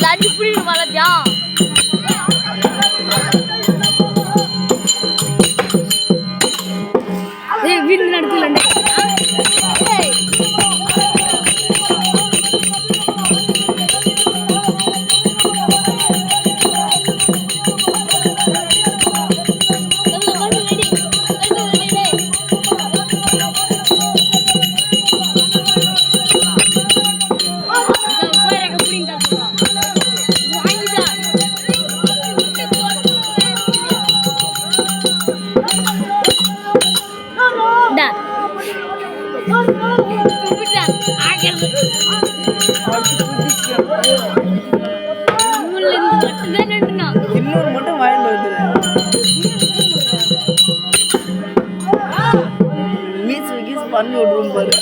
லாட்டி புடிங்க மலத்தியா ஏய் வீடு நடத்துலண்டே ஏய் இன்னொரு மட்டும் வாங்கிட்டு வந்துடுறேன். வீஸ் பண்ணி விட்ருவோம் பாரு.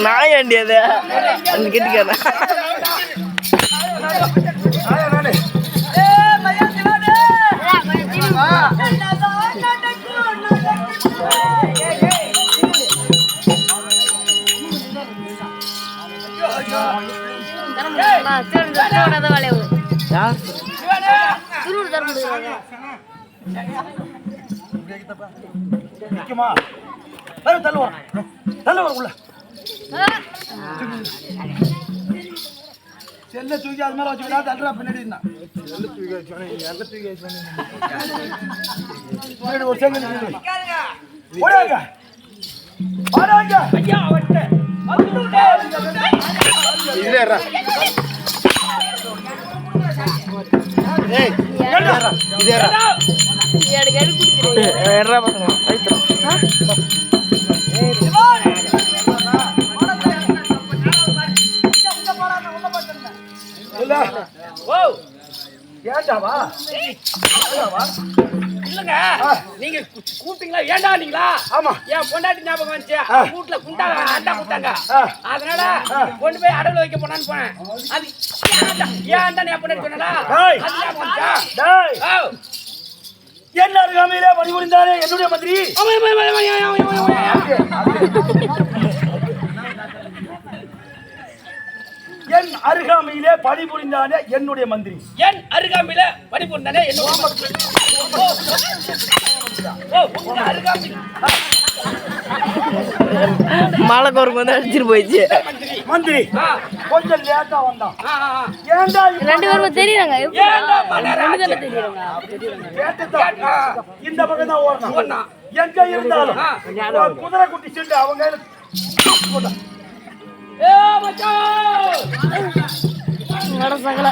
நாயாண்டி அது கெட்டிக்கார செல்ல தூக்கி அது மேல வச்சுக்கிட்டா தள்ளுறா பின்னாடி ஒரு செங்கல் ஓடாங்க ஓடாங்க ஐயா வந்து எனக்கு எடுத்து கொடுத்துரு. ஏண்டாவா இல்லங்க நீங்க கூப்பிட்டீங்களா ஏண்டா நீங்களா? ஆமா. என் பொண்டாட்டி ஞாபகம் வந்துச்சு. வீட்டுல குண்டாங்க அண்டா குட்டாங்க. அதனால கொண்டு போய் அடகுல வைக்க போனான்னு போனேன். அது ஏன்டா என் பொண்டாட்டி சொன்னடா? என்ன அருகாமையிலே பணிபுரிந்தாரே என்னுடைய மந்திரி. என் அருகாமையிலே பணிபுரிந்தானே என்னுடைய மந்திரி. என் அருகாமையில பணிபுரிந்தானே என்னுடைய அருகாமையில் மாலக்கோருக்கு வந்து அடிச்சிட்டு போயிடுச்சு. மந்திரி கொஞ்சம் லேட்டா வந்தான். ஏண்டா ரெண்டு பேரும் தெரியுறாங்க. இந்த பக்கம் தான் ஓடணும். எங்க இருந்தாலும் குதிரை குட்டி சென்று அவங்க சகல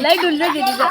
லைட் உள்ள தெரியுது.